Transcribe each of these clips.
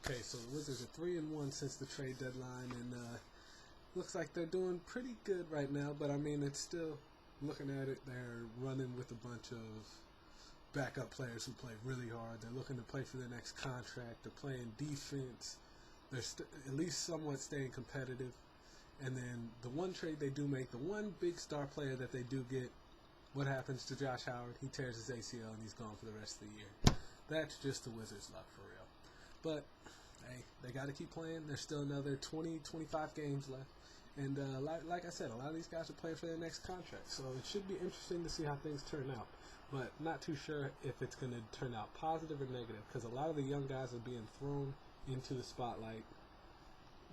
Okay, so the Wizards are 3-1 since the trade deadline, and looks like they're doing pretty good right now. But I mean, it's still looking at it. They're running with a bunch of backup players who play really hard. They're looking to play for their next contract. They're playing defense. They're at least somewhat staying competitive. And then the one trade they do make, the one big star player that they do get, what happens to Josh Howard? He tears his ACL and he's gone for the rest of the year. That's just the Wizards' luck for real. But hey, they got to keep playing. There's still another 20, 25 games left. And like I said, a lot of these guys are playing for their next contract. So it should be interesting to see how things turn out. But not too sure if it's going to turn out positive or negative, because a lot of the young guys are being thrown into the spotlight.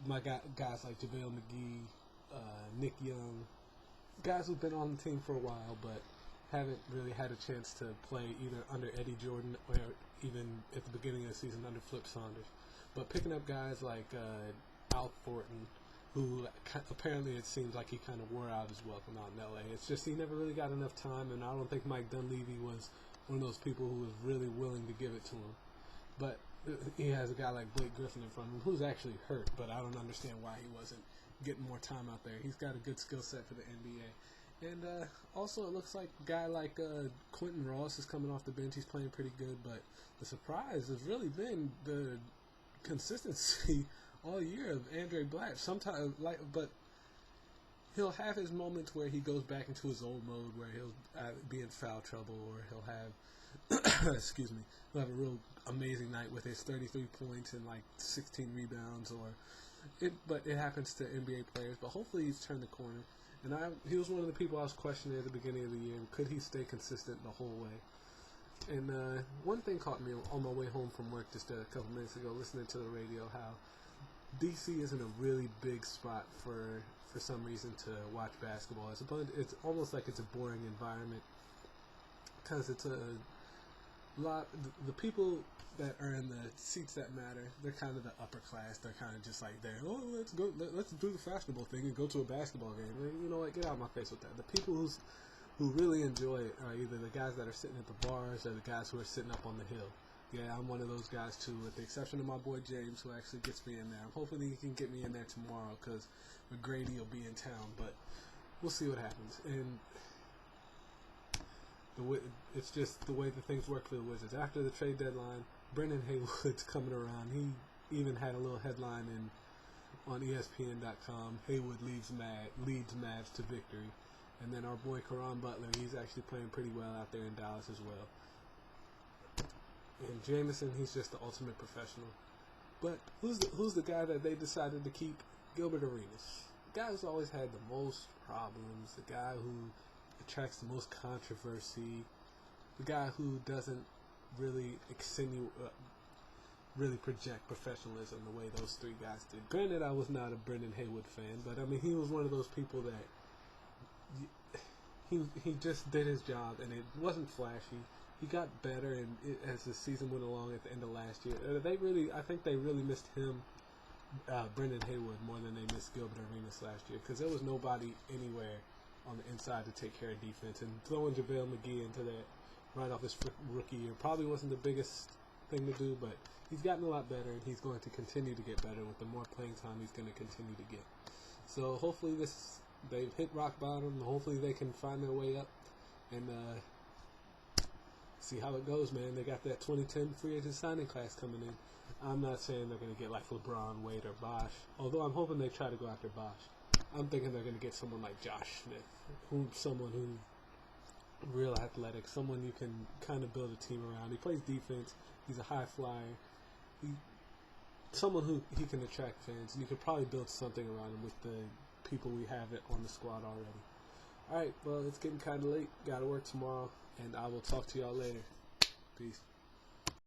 Guys like JaVale McGee, Nick Young, guys who've been on the team for a while but haven't really had a chance to play either under Eddie Jordan or even at the beginning of the season under Flip Saunders. But picking up guys like Al Thornton, who apparently it seems like he kind of wore out his welcome out in LA. It's just he never really got enough time, and I don't think Mike Dunleavy was one of those people who was really willing to give it to him. But he has a guy like Blake Griffin in front of him who's actually hurt, but I don't understand why he wasn't getting more time out there. He's got a good skill set for the NBA. And also it looks like a guy like Quentin Ross is coming off the bench. He's playing pretty good, but the surprise has really been the consistency all year of Andre Black. Sometimes, but he'll have his moments where he goes back into his old mode, where he'll be in foul trouble, or he'll have excuse me, he'll have a real amazing night with his 33 points and like 16 rebounds, but it happens to NBA players. But hopefully he's turned the corner. And he was one of the people I was questioning at the beginning of the year. Could he stay consistent the whole way? And one thing caught me on my way home from work just a couple minutes ago, listening to the radio, how DC isn't a really big spot for some reason to watch basketball. It's almost like it's a boring environment, because it's a lot. The people that are in the seats that matter, they're kind of the upper class. They're kind of just like there. Oh, let's do the fashionable thing and go to a basketball game. You know what? Get out of my face with that. The people who really enjoy it are either the guys that are sitting at the bars or the guys who are sitting up on the hill. Yeah, I'm one of those guys too, with the exception of my boy James, who actually gets me in there. I'm hoping he can get me in there tomorrow, because McGrady will be in town, but we'll see what happens. And it's just the way that things work for the Wizards. After the trade deadline, Brendan Haywood's coming around. He even had a little headline on ESPN.com, Haywood leads Mavs to victory. And then our boy Caron Butler, he's actually playing pretty well out there in Dallas as well. And Jamison, he's just the ultimate professional. But who's the guy that they decided to keep? Gilbert Arenas. The guy who's always had the most problems, the guy who attracts the most controversy, the guy who doesn't really really project professionalism the way those three guys did. Granted, I was not a Brendan Haywood fan, but I mean, he was one of those people that he just did his job, and it wasn't flashy. He got better, and as the season went along at the end of last year, I think they really missed him, Brendan Haywood, more than they missed Gilbert Arenas last year, because there was nobody anywhere on the inside to take care of defense. And throwing JaVale McGee into that right off his rookie year probably wasn't the biggest thing to do, but he's gotten a lot better, and he's going to continue to get better with the more playing time he's going to continue to get. So hopefully they've hit rock bottom. Hopefully they can find their way up and see how it goes, man. They got that 2010 free agent signing class coming in. I'm not saying they're going to get like LeBron, Wade, or Bosh, although I'm hoping they try to go after Bosh. I'm thinking they're going to get someone like Josh Smith, someone who's real athletic, someone you can kind of build a team around. He plays defense. He's a high flyer. Someone who he can attract fans, and you could probably build something around him with the people we have on the squad already. All right, well, it's getting kind of late. Got to work tomorrow, and I will talk to y'all later. Peace.